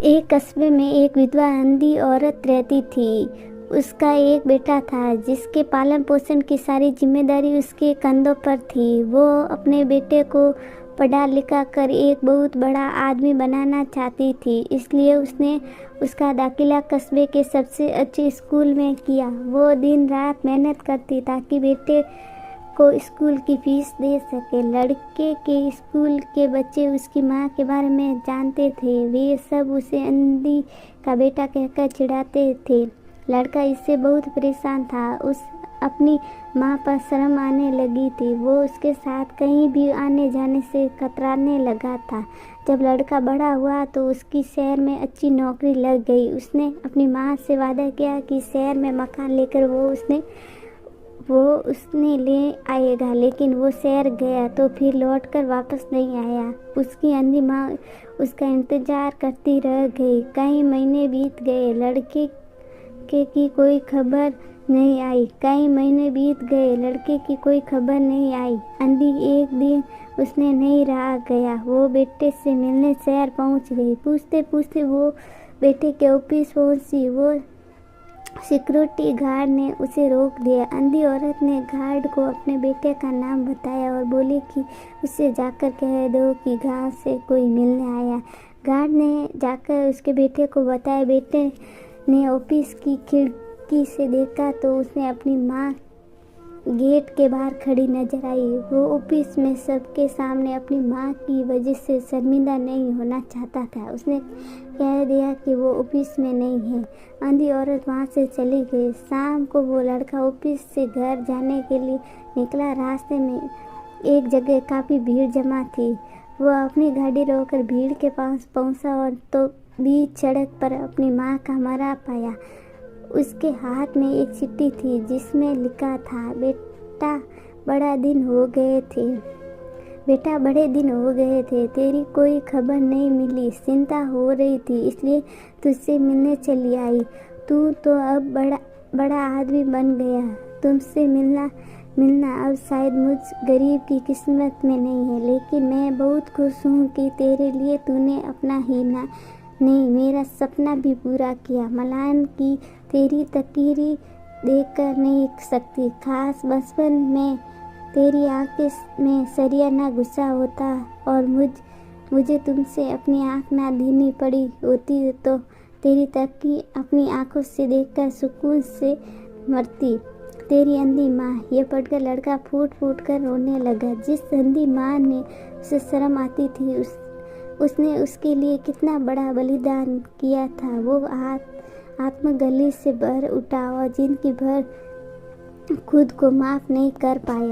एक कस्बे में एक विधवा अंधी औरत रहती थी। उसका एक बेटा था जिसके पालन पोषण की सारी जिम्मेदारी उसके कंधों पर थी। वो अपने बेटे को पढ़ा लिखा कर एक बहुत बड़ा आदमी बनाना चाहती थी, इसलिए उसने उसका दाखिला कस्बे के सबसे अच्छे स्कूल में किया। वो दिन रात मेहनत करती ताकि बेटे को स्कूल की फीस दे सके। लड़के के स्कूल के बच्चे उसकी माँ के बारे में जानते थे। वे सब उसे अंधी का बेटा कहकर चिढ़ाते थे। लड़का इससे बहुत परेशान था। उस अपनी माँ पर शर्म आने लगी थी। वो उसके साथ कहीं भी आने जाने से कतराने लगा था। जब लड़का बड़ा हुआ तो उसकी शहर में अच्छी नौकरी लग गई। उसने अपनी माँ से वादा किया कि शहर में मकान लेकर वो उसने ले आएगा, लेकिन वो शहर गया तो फिर लौटकर वापस नहीं आया। उसकी अंधी माँ उसका इंतजार करती रह गई। कई महीने बीत गए, लड़के की कोई खबर नहीं आई। लड़के की कोई खबर नहीं आई। अंधी एक दिन उसने नहीं रहा गया। वो बेटे से मिलने शहर पहुंच गई। पूछते पूछते वो बेटे के ऑफिस पहुंची। वो सिक्योरिटी गार्ड ने उसे रोक दिया। अंधी औरत ने गार्ड को अपने बेटे का नाम बताया और बोली कि उसे जाकर कह दो कि गांव से कोई मिलने आया। गार्ड ने जाकर उसके बेटे को बताया। बेटे ने ऑफिस की खिड़की से देखा तो उसने अपनी माँ गेट के बाहर खड़ी नजर आई। वो ऑफिस में सबके सामने अपनी माँ की वजह से शर्मिंदा नहीं होना चाहता था। उसने कह दिया कि वो ऑफिस में नहीं है। अंधी औरत वहाँ से चली गई। शाम को वो लड़का ऑफिस से घर जाने के लिए निकला। रास्ते में एक जगह काफ़ी भीड़ जमा थी। वो अपनी गाड़ी रोककर भीड़ के पास पहुँचा और तो बीच सड़क पर अपनी माँ का मरा पाया। उसके हाथ में एक चिट्ठी थी जिसमें लिखा था, बेटा बड़े दिन हो गए थे, तेरी कोई खबर नहीं मिली। चिंता हो रही थी इसलिए तुझसे मिलने चली आई। तू तो अब बड़ा आदमी बन गया। तुमसे मिलना अब शायद मुझ गरीब की किस्मत में नहीं है, लेकिन मैं बहुत खुश हूँ कि तेरे लिए तूने अपना ही नहीं मेरा सपना भी पूरा किया। मलान की तेरी तकरीर देखकर नहीं सकती। खास बचपन में तेरी आंखें में सरिया ना घुसा होता और मुझे तुमसे अपनी आंख ना धीमी पड़ी होती तो तेरी तकरीर अपनी आंखों से देखकर सुकून से मरती। तेरी अंधी माँ। ये पढ़कर लड़का फूट फूट कर रोने लगा। जिस अंधी माँ ने उसे शर्म आती थी उसने उसके लिए कितना बड़ा बलिदान किया था। वो आत्मगली से भर उठा और जिंदगी भर खुद को माफ नहीं कर पाया।